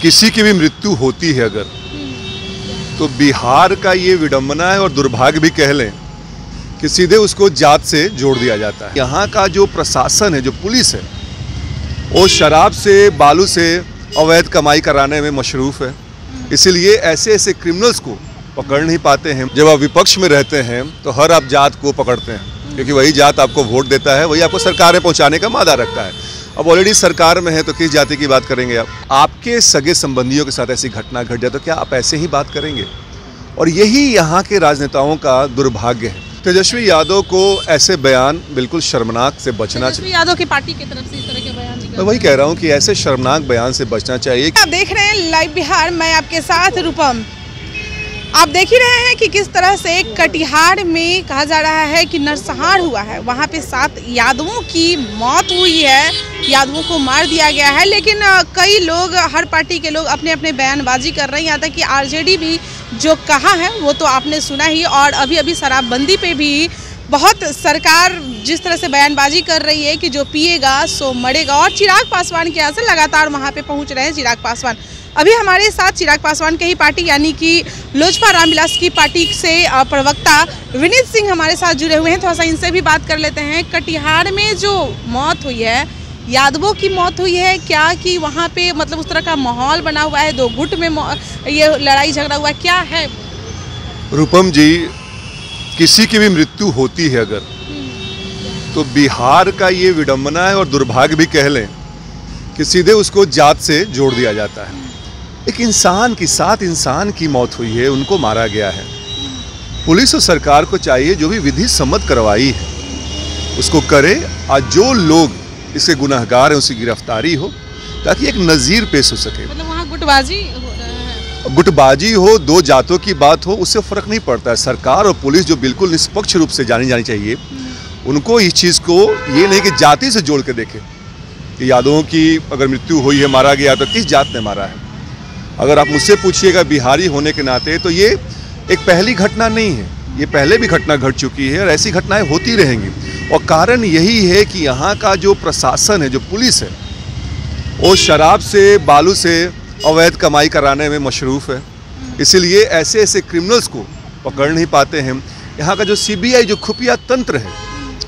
किसी की भी मृत्यु होती है अगर, तो बिहार का ये विडंबना है और दुर्भाग्य भी कह लें कि सीधे उसको जात से जोड़ दिया जाता है। यहाँ का जो प्रशासन है, जो पुलिस है, वो शराब से, बालू से अवैध कमाई कराने में मशरूफ है। इसीलिए ऐसे ऐसे क्रिमिनल्स को पकड़ नहीं पाते हैं। जब आप विपक्ष में रहते हैं तो हर आप जात को पकड़ते हैं, क्योंकि वही जात आपको वोट देता है, वही आपको सरकार में पहुंचाने का वादा रखता है। अब ऑलरेडी सरकार में है तो किस जाति की बात करेंगे आप? आपके सगे संबंधियों के साथ ऐसी घटना घट जाए तो क्या आप ऐसे ही बात करेंगे? और यही यहाँ के राजनेताओं का दुर्भाग्य है। तेजस्वी यादव को ऐसे बयान बिल्कुल शर्मनाक से बचना चाहिए। तेजस्वी यादव की पार्टी की तरफ से इस तरह के बयान निकले। मैं वही कह रहा हूँ कि ऐसे शर्मनाक बयान से बचना चाहिए। आप देख रहे हैं लाइव बिहार, मैं आपके साथ रूपम। आप देख ही रहे हैं कि किस तरह से कटिहार में कहा जा रहा है कि नरसंहार हुआ है। वहाँ पे 7 यादवों की मौत हुई है, यादवों को मार दिया गया है। लेकिन कई लोग, हर पार्टी के लोग अपने अपने बयानबाजी कर रहे हैं। यहाँ तक कि आरजेडी भी जो कहा है वो तो आपने सुना ही। और अभी अभी शराबबंदी पे भी बहुत सरकार जिस तरह से बयानबाजी कर रही है कि जो पिएगा सो मरेगा। और चिराग पासवान के यहाँ से लगातार वहाँ पे पहुँच रहे हैं चिराग पासवान। अभी हमारे साथ चिराग पासवान के ही पार्टी यानी कि लोजपा रामविलास की पार्टी से प्रवक्ता विनीत सिंह हमारे साथ जुड़े हुए हैं। थोड़ा सा इनसे भी बात कर लेते हैं। कटिहार में जो मौत हुई है, यादवों की मौत हुई है, क्या कि वहाँ पे मतलब उस तरह का माहौल बना हुआ है, 2 गुट में ये लड़ाई झगड़ा हुआ है, क्या है? रूपम जी, किसी की भी मृत्यु होती है अगर, तो बिहार का ये विडंबना है और दुर्भाग्य भी कह लें कि सीधे उसको जात से जोड़ दिया जाता है। एक इंसान की, 7 इंसान की मौत हुई है, उनको मारा गया है। पुलिस और सरकार को चाहिए जो भी विधि सम्मत कार्रवाई है उसको करे, और जो लोग इसके गुनहगार हैं उसकी गिरफ्तारी हो, ताकि एक नज़ीर पेश हो सके। मतलब वहाँ गुटबाजी हो रहा है। गुटबाजी हो, 2 जातों की बात हो, उससे फर्क नहीं पड़ता है। सरकार और पुलिस जो बिल्कुल निष्पक्ष रूप से जानी चाहिए, उनको इस चीज़ को ये नहीं कि जाति से जोड़ के देखे कि यादवों की अगर मृत्यु हुई है, मारा गया, तो किस जात ने मारा है। अगर आप मुझसे पूछिएगा बिहारी होने के नाते, तो ये एक पहली घटना नहीं है, ये पहले भी घटना घट चुकी है और ऐसी घटनाएं होती रहेंगी। और कारण यही है कि यहाँ का जो प्रशासन है, जो पुलिस है, वो शराब से, बालू से अवैध कमाई कराने में मशरूफ है। इसीलिए ऐसे ऐसे क्रिमिनल्स को पकड़ नहीं पाते हैं। यहाँ का जो सीबीआई, जो खुफिया तंत्र है,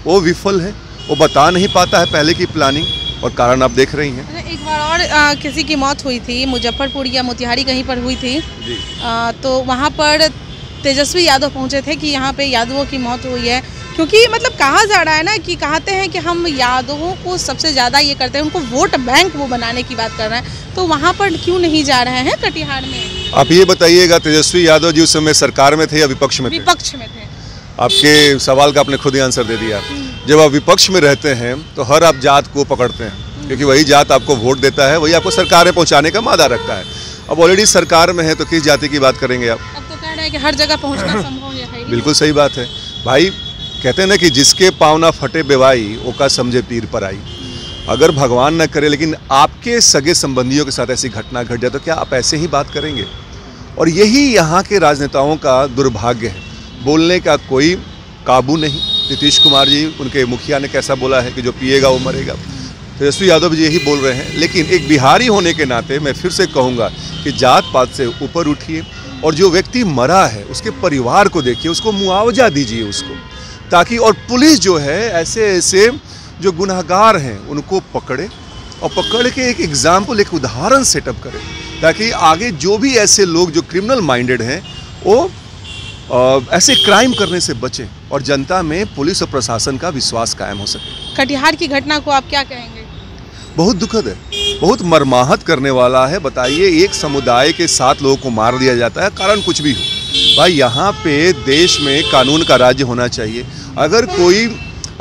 वो विफल है, वो बता नहीं पाता है पहले की प्लानिंग, और कारण आप देख रही हैं। एक बार और किसी की मौत हुई थी, मुजफ्फरपुर या मोतिहारी कहीं पर हुई थी जी। तो वहाँ पर तेजस्वी यादव पहुँचे थे कि यहाँ पे यादवों की मौत हुई है, क्योंकि मतलब कहा जा रहा है ना कि कहते हैं कि हम यादवों को सबसे ज़्यादा ये करते हैं, उनको वोट बैंक वो बनाने की बात कर रहे हैं। तो वहाँ पर क्यों नहीं जा रहे हैं कटिहार में? आप ये बताइएगा, तेजस्वी यादव जी उस समय सरकार में थे या विपक्ष में थे? विपक्ष में थे। आपके सवाल का आपने खुद ही आंसर दे दिया। जब आप विपक्ष में रहते हैं तो हर आप जात को पकड़ते हैं, क्योंकि वही जात आपको वोट देता है, वही आपको सरकार में पहुंचाने का वादा रखता है। अब ऑलरेडी सरकार में है तो किस जाति की बात करेंगे आप? अब तो कह रहे हैं कि हर जगह पहुंचना संभव है। बिल्कुल सही बात है भाई। कहते हैं ना कि जिसके पाँव ना फटे बेवाई, ओका समझे पीर पर आई। अगर भगवान न करे लेकिन आपके सगे संबंधियों के साथ ऐसी घटना घट जाए तो क्या आप ऐसे ही बात करेंगे? और यही यहाँ के राजनेताओं का दुर्भाग्य है। बोलने का कोई काबू नहीं। नीतीश कुमार जी, उनके मुखिया ने कैसा बोला है कि जो पिएगा वो मरेगा। तेजस्वी यादव जी यही बोल रहे हैं। लेकिन एक बिहारी होने के नाते मैं फिर से कहूँगा कि जात पात से ऊपर उठिए, और जो व्यक्ति मरा है उसके परिवार को देखिए, उसको मुआवजा दीजिए उसको, ताकि और पुलिस जो है ऐसे ऐसे जो गुनहगार हैं उनको पकड़े, और पकड़ के एक एग्जाम्पल, एक उदाहरण सेटअप करे, ताकि आगे जो भी ऐसे लोग जो क्रिमिनल माइंडेड हैं वो ऐसे क्राइम करने से बचे, और जनता में पुलिस और प्रशासन का विश्वास कायम हो सके। कटिहार की घटना को आप क्या कहेंगे? बहुत दुखद है, बहुत मर्माहत करने वाला है। बताइए, एक समुदाय के 7 लोगों को मार दिया जाता है, कारण कुछ भी हो। भाई, यहाँ पे देश में कानून का राज्य होना चाहिए। अगर कोई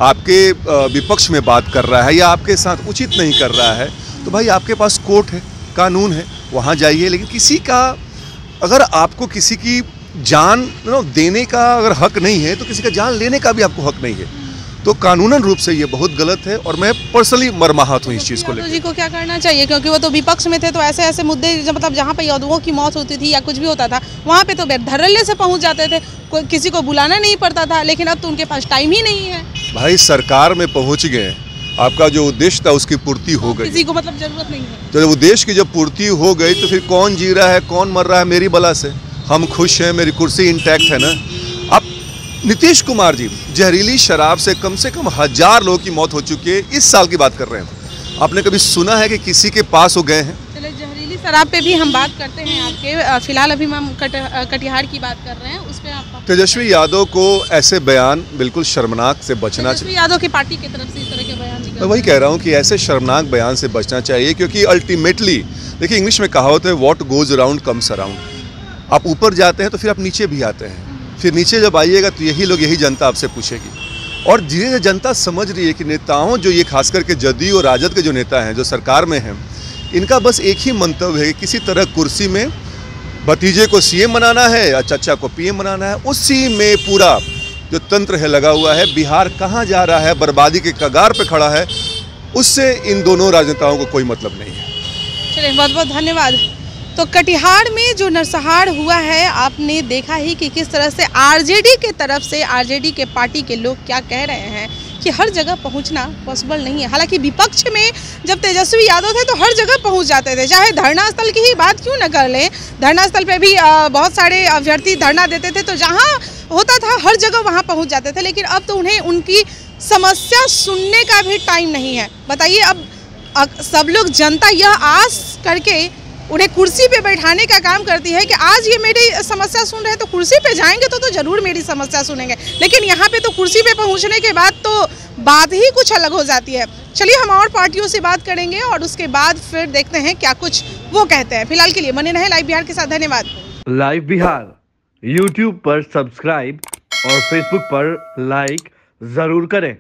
आपके विपक्ष में बात कर रहा है या आपके साथ उचित नहीं कर रहा है, तो भाई आपके पास कोर्ट है, कानून है, वहाँ जाइए। लेकिन किसी का, अगर आपको किसी की जान देने का अगर हक नहीं है, तो किसी का जान लेने का भी आपको हक नहीं है। तो कानूनन रूप से ये बहुत गलत है, और मैं पर्सनली मर्माहत हूँ इस चीज़ को लेकर। जी को क्या करना चाहिए, क्योंकि वो तो विपक्ष में थे, तो ऐसे ऐसे मुद्दे मतलब जहाँ पे यादवों की मौत होती थी या कुछ भी होता था, वहाँ पे तो धड़ल्ले से पहुँच जाते थे, कोई किसी को बुलाना नहीं पड़ता था। लेकिन अब तो उनके पास टाइम ही नहीं है। भाई, सरकार में पहुँच गए आपका जो उद्देश्य था उसकी पूर्ति हो गई। किसी को मतलब जरूरत नहीं है। तो जब उद्देश्य की जब पूर्ति हो गई तो फिर कौन जी रहा है, कौन मर रहा है मेरी बला से? हम खुश हैं, मेरी कुर्सी इंटैक्ट है ना। अब नीतीश कुमार जी, जहरीली शराब से कम 1000 लोगों की मौत हो चुकी है, इस साल की बात कर रहे हैं। आपने कभी सुना है कि किसी के पास वो गए हैं? चलिए जहरीली शराब पे भी हम बात करते हैं आपके। फिलहाल अभी हम कटिहार की बात कर रहे हैं, उस पे आप तेजस्वी यादव को ऐसे बयान बिल्कुल शर्मनाक से बचना चाहिए। तेजस्वी यादव की पार्टी की तरफ से इस तरह के बयान निकल, मैं वही कह रहा हूँ कि ऐसे शर्मनाक बयान से बचना चाहिए, क्योंकि अल्टीमेटली देखिए इंग्लिश में कहावत है what goes around comes around. आप ऊपर जाते हैं तो फिर आप नीचे भी आते हैं, फिर नीचे जब आइएगा तो यही जनता आपसे पूछेगी। और धीरे धीरे जनता समझ रही है कि नेताओं जो ये खास करके जदयू और राजद के जो नेता हैं जो सरकार में हैं, इनका बस एक ही मंतव्य है कि किसी तरह कुर्सी में भतीजे को सीएम बनाना है या चचा को पीएम बनाना है। उसी में पूरा जो तंत्र है लगा हुआ है। बिहार कहाँ जा रहा है, बर्बादी के कगार पे खड़ा है, उससे इन दोनों राजनेताओं को कोई मतलब नहीं है। चलिए बहुत बहुत धन्यवाद। तो कटिहार में जो नरसंहार हुआ है, आपने देखा ही कि किस तरह से आरजेडी के तरफ से, आरजेडी के पार्टी के लोग क्या कह रहे हैं कि हर जगह पहुंचना पॉसिबल नहीं है। हालांकि विपक्ष में जब तेजस्वी यादव थे तो हर जगह पहुंच जाते थे, चाहे धरना स्थल की ही बात क्यों न कर लें। धरना स्थल पे भी बहुत सारे अभ्यर्थी धरना देते थे, तो जहां होता था हर जगह वहां पहुंच जाते थे। लेकिन अब तो उन्हें उनकी समस्या सुनने का भी टाइम नहीं है। बताइए, अब सब लोग, जनता यह आस करके उन्हें कुर्सी पे बैठाने का काम करती है कि आज ये मेरी समस्या सुन रहे हैं तो कुर्सी पे जाएंगे तो जरूर मेरी समस्या सुनेंगे। लेकिन यहाँ पे तो कुर्सी पे पहुँचने के बाद तो बात ही कुछ अलग हो जाती है। चलिए हम और पार्टियों से बात करेंगे और उसके बाद फिर देखते हैं क्या कुछ वो कहते हैं। फिलहाल के लिए बने रहें लाइव बिहार के साथ। धन्यवाद। लाइव बिहार YouTube पर सब्सक्राइब और Facebook पर लाइक जरूर करें।